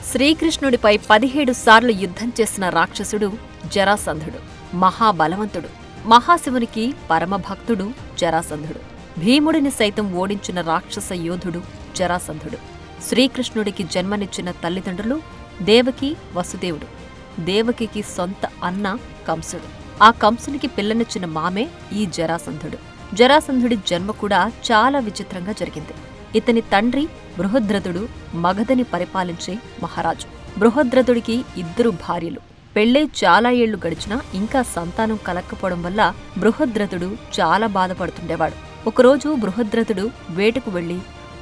శ్రీకృష్ణుడిపై 17 సార్లు యుద్ధం చేసిన రాక్షసుడు జరాసంధుడు. మహాబలవంతుడు, మహాశివునికి పరమభక్తుడు జరాసంధుడు. భీముడిని సైతం ఓడించిన రాక్షస యోధుడు జరాసంధుడు. శ్రీకృష్ణుడికి జన్మనిచ్చిన తల్లిదండ్రులు దేవకి, వసుదేవుడు. దేవకికి సొంత అన్న కంసుడు. ఆ కంసునికి పిల్లనిచ్చిన మామే ఈ జరాసంధుడు. జరాసంధుడి జన్మ కూడా చాలా విచిత్రంగా జరిగింది. ఇతని తండ్రి బృహద్రథుడు మగధని పరిపాలించే మహారాజు. బృహద్రథుడికి 2 భార్యలు. పెళ్ళై చాలా ఏళ్లు గడిచినా ఇంకా సంతానం కలక్కపోవడం వల్ల బృహద్రథుడు చాలా బాధపడుతుండేవాడు. ఒకరోజు బృహద్రథుడు వేటకు వెళ్లి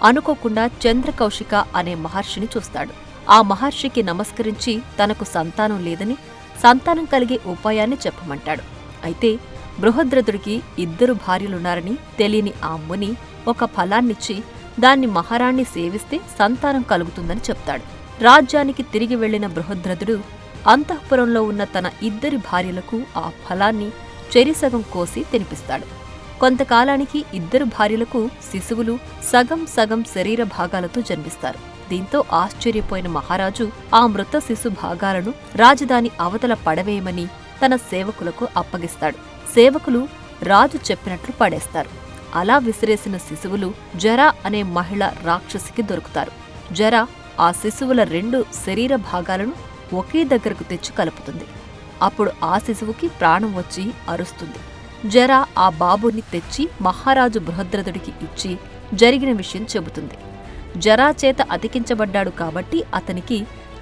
అనుకోకుండా చంద్రకౌశిక అనే మహర్షిని చూస్తాడు. ఆ మహర్షికి నమస్కరించి తనకు సంతానం లేదని, సంతానం కలిగే ఉపాయాన్ని చెప్పమంటాడు. అయితే బృహద్రథుడికి 2 భార్యలున్నారని తెలియని ఆ ముని ఒక ఫలాన్నిచ్చి దాన్ని మహారాణ్ణి సేవిస్తే సంతానం కలుగుతుందని చెప్తాడు. రాజ్యానికి తిరిగి వెళ్లిన బృహద్రథుడు అంతఃపురంలో ఉన్న తన 2 భార్యలకు ఆ ఫలాన్ని చెరిసగం కోసి తినిపిస్తాడు. కొంతకాలానికి 2 భార్యలకు శిశువులు సగం సగం శరీర భాగాలతో జన్మిస్తారు. దీంతో ఆశ్చర్యపోయిన మహారాజు ఆ మృత శిశు భాగాలను రాజధాని అవతల పడవేయమని తన సేవకులకు అప్పగిస్తాడు. సేవకులు రాజు చెప్పినట్లు పడేస్తారు. అలా విసిరేసిన శిశువులు జరా అనే మహిళ రాక్షసికి దొరుకుతారు. జరా ఆ శిశువుల 2 శరీర భాగాలను ఒకే దగ్గరకు తెచ్చి కలుపుతుంది. అప్పుడు ఆ శిశువుకి ప్రాణం వచ్చి అరుస్తుంది. జరా ఆ బాబుని తెచ్చి మహారాజు బృహద్రథుడికి ఇచ్చి జరిగిన విషయం చెబుతుంది. జరా చేత అతికించబడ్డాడు కాబట్టి అతనికి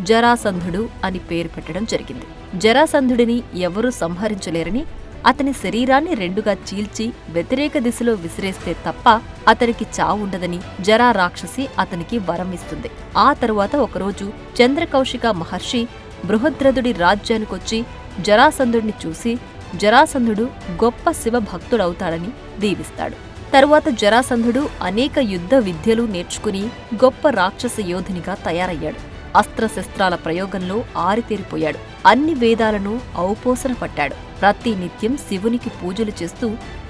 జరాసంధుడు అని పేరు పెట్టడం జరిగింది. జరాసంధుడిని ఎవరూ సంహరించలేరని, అతని శరీరాన్ని 2గా చీల్చి వ్యతిరేక దిశలో విసిరేస్తే తప్ప అతనికి చావుండదని జరా రాక్షసి అతనికి వరం ఇస్తుంది. ఆ తరువాత ఒకరోజు చంద్రకౌశిక మహర్షి బృహద్రథుడి రాజ్యానికొచ్చి జరాసంధుడిని చూసి జరాసంధుడు గొప్ప శివభక్తుడవుతాడని దీవిస్తాడు. తరువాత జరాసంధుడు అనేక యుద్ధ విద్యలు నేర్చుకుని గొప్ప రాక్షస యోధునిగా తయారయ్యాడు. అస్త్రశస్త్రాల ప్రయోగంలో ఆరితేరిపోయాడు. అన్ని వేదాలను ఔపోసన పట్టాడు. ప్రతి నిత్యం శివునికి పూజలు చేస్తూ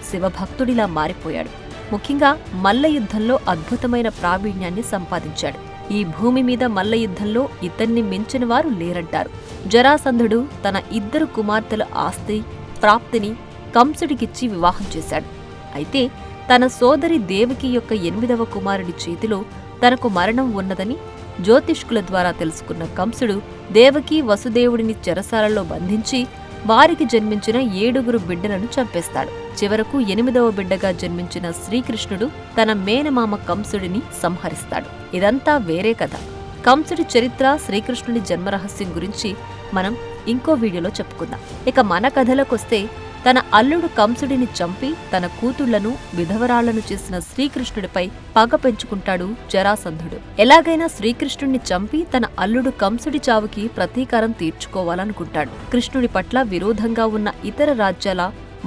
శివభక్తుడిలా మారిపోయాడు. ముఖ్యంగా మల్లయుద్ధంలో అద్భుతమైన ప్రావీణ్యాన్ని సంపాదించాడు. ఈ భూమి మీద మల్లయుద్ధంలో ఇతన్ని మించిన వారు లేరంటారు. జరాసంధుడు తన 2 కుమార్తెల ఆస్తి ప్రాప్తిని కంసుడికిచ్చి వివాహం చేశాడు. అయితే తన సోదరి దేవకి యొక్క 8వ కుమారుడి చేతిలో తనకు మరణం ఉన్నదని జ్యోతిష్కుల ద్వారా తెలుసుకున్న కంసుడు దేవకి, వసుదేవుడిని చెరసాలలో బంధించి వారికి జన్మించిన 7 బిడ్డలను చంపేస్తాడు. చివరకు 8వ బిడ్డగా జన్మించిన శ్రీకృష్ణుడు తన మేనమామ కంసుడిని సంహరిస్తాడు. ఇదంతా వేరే కథ. కంసుడి చరిత్ర, శ్రీకృష్ణుడి జన్మరహస్యం గురించి మనం ఇంకో వీడియోలో చెప్పుకుందాం. ఇక మన కథలోకొస్తే తన అల్లుడు కంసుడిని చంపి తన కూతుళ్లను విధవరాళ్లను చేసిన శ్రీకృష్ణుడిపై పగ పెంచుకుంటాడు జరాసంధుడు. ఎలాగైనా శ్రీకృష్ణుడిని చంపి తన అల్లుడు కంసుడి చావుకి ప్రతీకారం తీర్చుకోవాలనుకుంటాడు. కృష్ణుడి పట్ల విరోధంగా ఉన్న ఇతర రాజ్యాల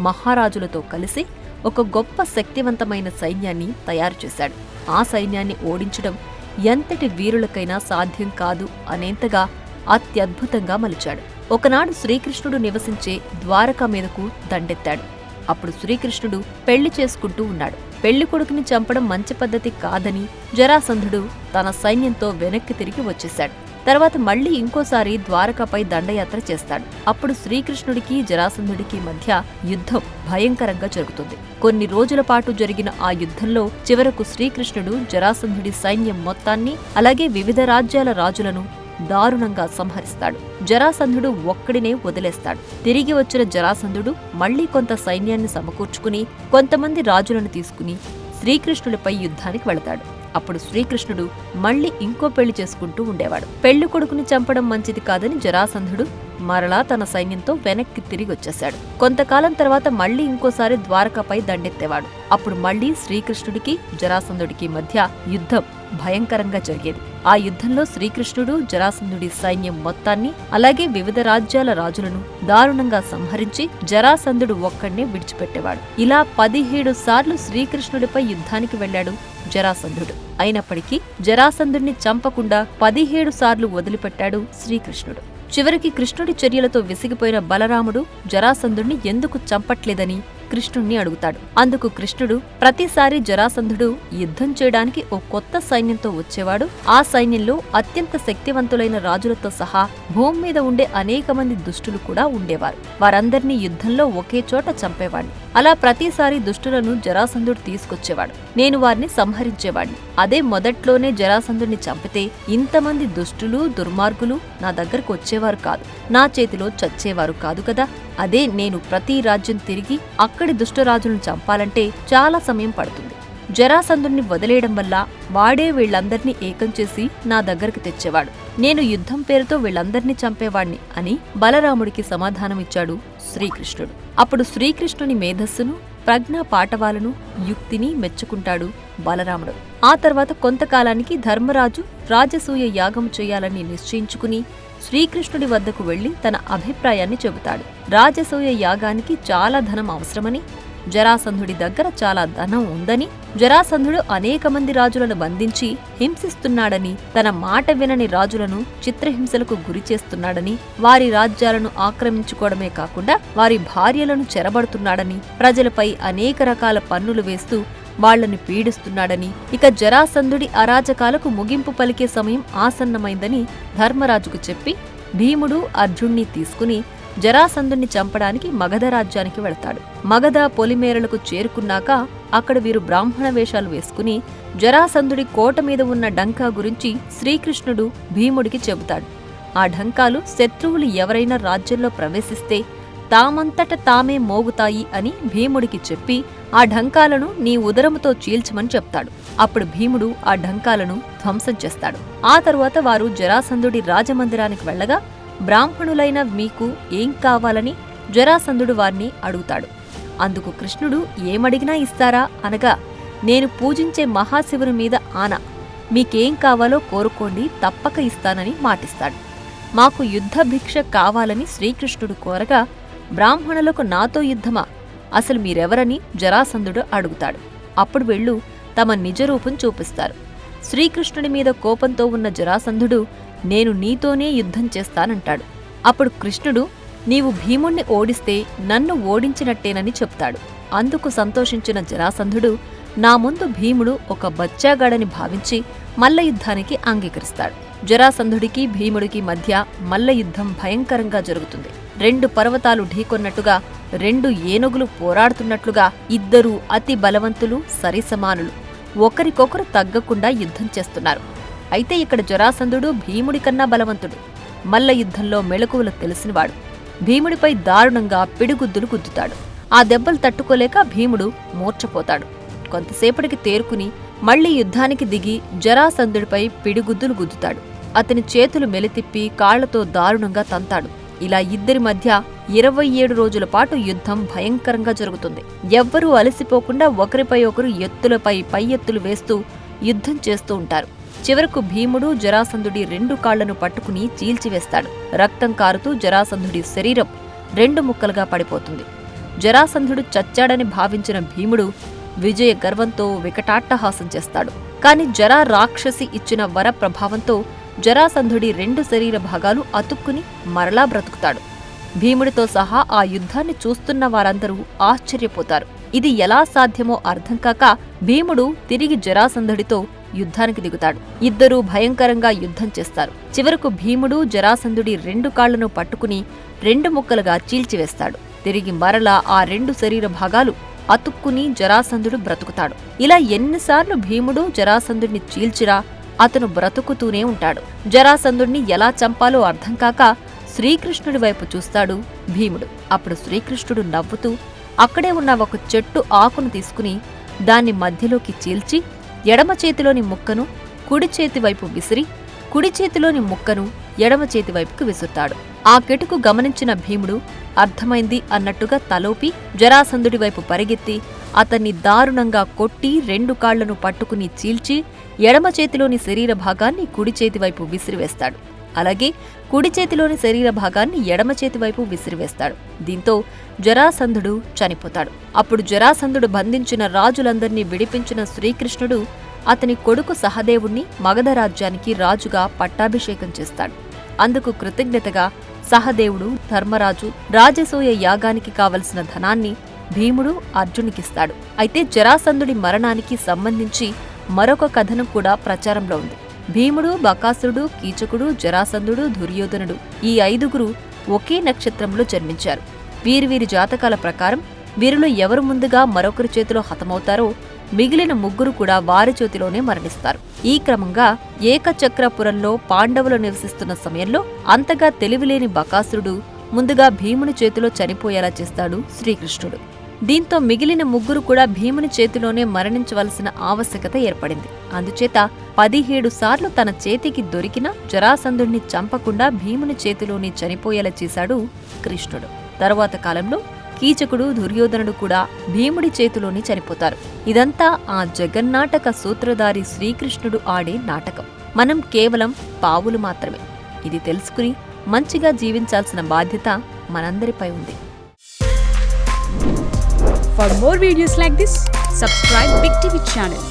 మహారాజులతో కలిసి ఒక గొప్ప శక్తివంతమైన సైన్యాన్ని తయారు చేశాడు. ఆ సైన్యాన్ని ఓడించడం ఎంతటి వీరులకైనా సాధ్యం కాదు అనేంతగా అత్యద్భుతంగా మలిచాడు. ఒకనాడు శ్రీకృష్ణుడు నివసించే ద్వారక మీదకు దండెత్తాడు. అప్పుడు శ్రీకృష్ణుడు పెళ్లి చేసుకుంటూ ఉన్నాడు. పెళ్లి కొడుకుని చంపడం మంచి పద్ధతి కాదని జరాసంధుడు తన సైన్యంతో వెనక్కి తిరిగి వచ్చేశాడు. తర్వాత మళ్లీ ఇంకోసారి ద్వారకపై దండయాత్ర చేస్తాడు. అప్పుడు శ్రీకృష్ణుడికి జరాసంధుడికి మధ్య యుద్ధం భయంకరంగా జరుగుతుంది. కొన్ని రోజుల పాటు జరిగిన ఆ యుద్ధంలో చివరకు శ్రీకృష్ణుడు జరాసంధుడి సైన్యం మొత్తాన్ని, అలాగే వివిధ రాజ్యాల రాజులను దారుణంగా సంహరిస్తాడు. జరాసంధుడు ఒక్కడినే వదిలేస్తాడు. తిరిగి వచ్చిన జరాసంధుడు మళ్లీ కొంత సైన్యాన్ని సమకూర్చుకుని కొంతమంది రాజులను తీసుకుని శ్రీకృష్ణుడిపై యుద్ధానికి వెళతాడు. అప్పుడు శ్రీకృష్ణుడు మళ్లీ ఇంకో పెళ్లి చేసుకుంటూ ఉండేవాడు. పెళ్లి కొడుకుని చంపడం మంచిది కాదని జరాసంధుడు మరలా తన సైన్యంతో వెనక్కి తిరిగి వచ్చేశాడు. కొంతకాలం తర్వాత మళ్లీ ఇంకోసారి ద్వారకపై దండెత్తేవాడు. అప్పుడు మళ్లీ శ్రీకృష్ణుడికి జరాసంధుడికి మధ్య యుద్ధం భయంకరంగా జరిగేది. ఆ యుద్ధంలో శ్రీకృష్ణుడు జరాసంధుడి సైన్యం మొత్తాన్ని, అలాగే వివిధ రాజ్యాల రాజులను దారుణంగా సంహరించి జరాసంధుడు ఒక్కడినే విడిచిపెట్టేవాడు. ఇలా 17 సార్లు శ్రీకృష్ణుడిపై యుద్ధానికి వెళ్లాడు జరాసంధుడు. అయినప్పటికీ జరాసంధుడిని చంపకుండా 17 సార్లు వదిలిపెట్టాడు శ్రీకృష్ణుడు. చివరికి కృష్ణుడి చర్యలతో విసిగిపోయిన బలరాముడు జరాసంధుడిని ఎందుకు చంపట్లేదని కృష్ణుణ్ణి అడుగుతాడు. అందుకు కృష్ణుడు, ప్రతిసారి జరాసంధుడు యుద్ధం చేయడానికి ఓ కొత్త సైన్యంతో వచ్చేవాడు. ఆ సైన్యంలో అత్యంత శక్తివంతులైన రాజులతో సహా భూమి మీద ఉండే అనేక మంది దుష్టులు కూడా ఉండేవారు. వారందర్నీ యుద్ధంలో ఒకే చోట చంపేవాణ్ణి. అలా ప్రతిసారి దుష్టులను జరాసంధుడు తీసుకొచ్చేవాడు. నేను వారిని సంహరించేవాణ్ణి. అదే మొదట్లోనే జరాసంధుడిని చంపితే ఇంతమంది దుష్టులు, దుర్మార్గులు నా దగ్గరకు వచ్చేవారు కాదు, నా చేతిలో చచ్చేవారు కాదు కదా. అదే నేను ప్రతి రాజ్యం తిరిగి అక్కడి దుష్టరాజులను చంపాలంటే చాలా సమయం పడుతుంది. జరాసంధుడిని వదిలేయడం వల్ల వాడే వీళ్లందర్నీ ఏకం చేసి నా దగ్గరకు తెచ్చేవాడు. నేను యుద్ధం పేరుతో వీళ్లందర్నీ చంపేవాణ్ణి అని బలరాముడికి సమాధానమిచ్చాడు శ్రీకృష్ణుడు. అప్పుడు శ్రీకృష్ణుని మేధస్సును, ప్రజ్ఞా పాటవాలను, యుక్తిని మెచ్చుకుంటాడు బలరాముడు. ఆ తర్వాత కొంతకాలానికి ధర్మరాజు రాజసూయ యాగం చేయాలని నిశ్చయించుకుని శ్రీకృష్ణుడి వద్దకు వెళ్లి తన అభిప్రాయాన్ని చెబుతాడు. రాజసూయ యాగానికి చాలా ధనం అవసరమని, జరాసంధుడి దగ్గర చాలా ధనం ఉందని, జరాసంధుడు అనేక మంది రాజులను బంధించి హింసిస్తున్నాడని, తన మాట వినని రాజులను చిత్రహింసలకు గురిచేస్తున్నాడని, వారి రాజ్యాలను ఆక్రమించుకోవడమే కాకుండా వారి భార్యలను చెరబడుతున్నాడని, ప్రజలపై అనేక రకాల పన్నులు వేస్తూ వాళ్లను పీడిస్తున్నాడని, ఇక జరాసంధుడి అరాచకాలకు ముగింపు పలికే సమయం ఆసన్నమైందని ధర్మరాజుకు చెప్పి భీముడు అర్జున్ని తీసుకుని జరాసంధుణ్ణి చంపడానికి మగధ రాజ్యానికి వెళతాడు. మగధ పొలిమేరలకు చేరుకున్నాక అక్కడ వీరు బ్రాహ్మణ వేషాలు వేసుకుని జరాసంధుడి కోట మీద ఉన్న డంకా గురించి శ్రీకృష్ణుడు భీముడికి చెబుతాడు. ఆ ఢంకాలు శత్రువులు ఎవరైనా రాజ్యంలో ప్రవేశిస్తే తామంతట తామే మోగుతాయి అని భీముడికి చెప్పి ఆ ఢంకాలను నీ ఉదరముతో చీల్చమని చెప్తాడు. అప్పుడు భీముడు ఆ ఢంకాలను ధ్వంసం చేస్తాడు. ఆ తరువాత వారు జరాసంధుడి రాజమందిరానికి వెళ్లగా బ్రాహ్మణులైన మీకు ఏం కావాలని జరాసంధుడు వారిని అడుగుతాడు. అందుకు కృష్ణుడు ఏమడిగినా ఇస్తారా అనగా, నేను పూజించే మహాశివుని మీద ఆన, మీకేం కావాలో కోరుకోండి, తప్పక ఇస్తానని మాటిస్తాడు. మాకు యుద్ధ భిక్ష కావాలని శ్రీకృష్ణుడు కోరగా, బ్రాహ్మణులకు నాతో యుద్ధమా, అసలు మీరెవరని జరాసంధుడు అడుగుతాడు. అప్పుడు వీళ్ళు తమ నిజరూపం చూపిస్తారు. శ్రీకృష్ణుడి మీద కోపంతో ఉన్న జరాసంధుడు, నేను నీతోనే యుద్ధం చేస్తానంటాడు. అప్పుడు కృష్ణుడు, నీవు భీముణ్ణి ఓడిస్తే నన్ను ఓడించినట్టేనని చెప్తాడు. అందుకు సంతోషించిన జరాసంధుడు, నా ముందు భీముడు ఒక బచ్చాగాడని భావించి మల్లయుద్ధానికి అంగీకరిస్తాడు. జరాసంధుడికి భీముడికి మధ్య మల్లయుద్ధం భయంకరంగా జరుగుతుంది. 2 పర్వతాలు ఢీకొన్నట్టుగా, 2 ఏనుగులు పోరాడుతున్నట్లుగా ఇద్దరూ అతి బలవంతులు, సరిసమానులు, ఒకరికొకరు తగ్గకుండా యుద్ధం చేస్తున్నారు. అయితే ఇక్కడ జరాసంధుడు భీముడి కన్నా బలవంతుడు. మల్ల యుద్ధంలో మెలకువలు తెలిసినవాడు. భీముడిపై దారుణంగా పిడిగుద్దులు గుద్దుతాడు. ఆ దెబ్బలు తట్టుకోలేక భీముడు మూర్ఛపోతాడు. కొంతసేపటికి తేరుకుని మళ్లీ యుద్ధానికి దిగి జరాసంధుడిపై పిడిగుద్దులు గుద్దుతాడు. అతని చేతులు మెలితిప్పి కాళ్లతో దారుణంగా తంతాడు. ఇలా ఇద్దరి మధ్య 27 రోజుల పాటు యుద్ధం భయంకరంగా జరుగుతుంది. ఎవ్వరూ అలసిపోకుండా ఒకరిపై ఒకరు ఎత్తులపై పై ఎత్తులు వేస్తూ యుద్ధం చేస్తూ ఉంటారు. చివరకు భీముడు జరాసంధుడి 2 కాళ్లను పట్టుకుని చీల్చివేస్తాడు. రక్తం కారుతూ జరాసంధుడి శరీరం 2 ముక్కలుగా పడిపోతుంది. జరాసంధుడు చచ్చాడని భావించిన భీముడు విజయ గర్వంతో వికటాట్టహాసం చేస్తాడు. కాని జరా రాక్షసి ఇచ్చిన వర ప్రభావంతో జరాసంధుడి 2 శరీర భాగాలు అతుక్కుని మరలా బ్రతుకుతాడు. భీముడితో సహా ఆ యుద్ధాన్ని చూస్తున్న వారందరూ ఆశ్చర్యపోతారు. ఇది ఎలా సాధ్యమో అర్థం కాక భీముడు తిరిగి జరాసంధుడితో యుద్ధానికి దిగుతాడు. ఇద్దరూ భయంకరంగా యుద్ధం చేస్తారు. చివరకు భీముడు జరాసంధుడి 2 కాళ్లను పట్టుకుని 2 ముక్కలుగా చీల్చివేస్తాడు. తిరిగి మరలా ఆ 2 శరీర భాగాలు అతుక్కుని జరాసంధుడు బ్రతుకుతాడు. ఇలా ఎన్నిసార్లు భీముడు జరాసంధుడిని చీల్చిరా అతను బ్రతుకుతూనే ఉంటాడు. జరాసంధుడిని ఎలా చంపాలో అర్థం కాక శ్రీకృష్ణుడి వైపు చూస్తాడు భీముడు. అప్పుడు శ్రీకృష్ణుడు నవ్వుతూ అక్కడే ఉన్న ఒక చెట్టు ఆకును తీసుకుని దాన్ని మధ్యలోకి చీల్చి ఎడమ చేతిలోని ముక్కను కుడి చేతి వైపు విసిరి, కుడి చేతిలోని ముక్కను ఎడమ చేతి వైపుకు విసురుతాడు. ఆ కెటుకు గమనించిన భీముడు అర్థమైంది అన్నట్టుగా తలోపి జరాసంధుడి వైపు పరిగెత్తి అతన్ని దారుణంగా కొట్టి 2 కాళ్లను పట్టుకుని చీల్చి ఎడమ చేతిలోని శరీర భాగాన్ని కుడి చేతివైపు విసిరివేస్తాడు. అలాగే కుడి చేతిలోని శరీర భాగాన్ని ఎడమ చేతివైపు విసిరివేస్తాడు. దీంతో జరాసంధుడు చనిపోతాడు. అప్పుడు జరాసంధుడు బంధించిన రాజులందర్నీ విడిపించిన శ్రీకృష్ణుడు అతని కొడుకు సహదేవుణ్ణి మగధ రాజ్యానికి రాజుగా పట్టాభిషేకం చేస్తాడు. అందుకు కృతజ్ఞతగా సహదేవుడు ధర్మరాజు రాజసూయ యాగానికి కావలసిన ధనాన్ని భీముడు అర్జునికిస్తాడు. అయితే జరాసంధుడి మరణానికి సంబంధించి మరొక కథనం కూడా ప్రచారంలో ఉంది. భీముడు, బకాసురుడు, కీచకుడు, జరాసంధుడు, దుర్యోధనుడు ఈ 5గురు ఒకే నక్షత్రంలో జన్మించారు. వీరి జాతకాల ప్రకారం వీరిలో ఎవరు ముందుగా మరొకరి చేతిలో హతమవుతారో మిగిలిన 3 కూడా వారి చేతిలోనే మరణిస్తారు. ఈ క్రమంగా ఏకచక్రపురంలో పాండవులు నివసిస్తున్న సమయంలో అంతగా తెలివిలేని బకాసురుడు ముందుగా భీముని చేతిలో చనిపోయేలా చేస్తాడు శ్రీకృష్ణుడు. దీంతో మిగిలిన 3 కూడా భీముని చేతిలోనే మరణించవలసిన ఆవశ్యకత ఏర్పడింది. అందుచేత 17 సార్లు తన చేతికి దొరికిన జరాసంధుడిని చంపకుండా భీముని చేతిలోనే చనిపోయేలా చేశాడు కృష్ణుడు. తరువాత కాలంలో కీచకుడు, దుర్యోధనుడు కూడా భీముడి చేతిలోనే చనిపోతారు. ఇదంతా ఆ జగన్నాటక సూత్రధారి శ్రీకృష్ణుడు ఆడే నాటకం. మనం కేవలం పావులు మాత్రమే. ఇది తెలుసుకుని మంచిగా జీవించాల్సిన బాధ్యత మనందరిపై ఉంది. For more videos like this, subscribe Big TV channel.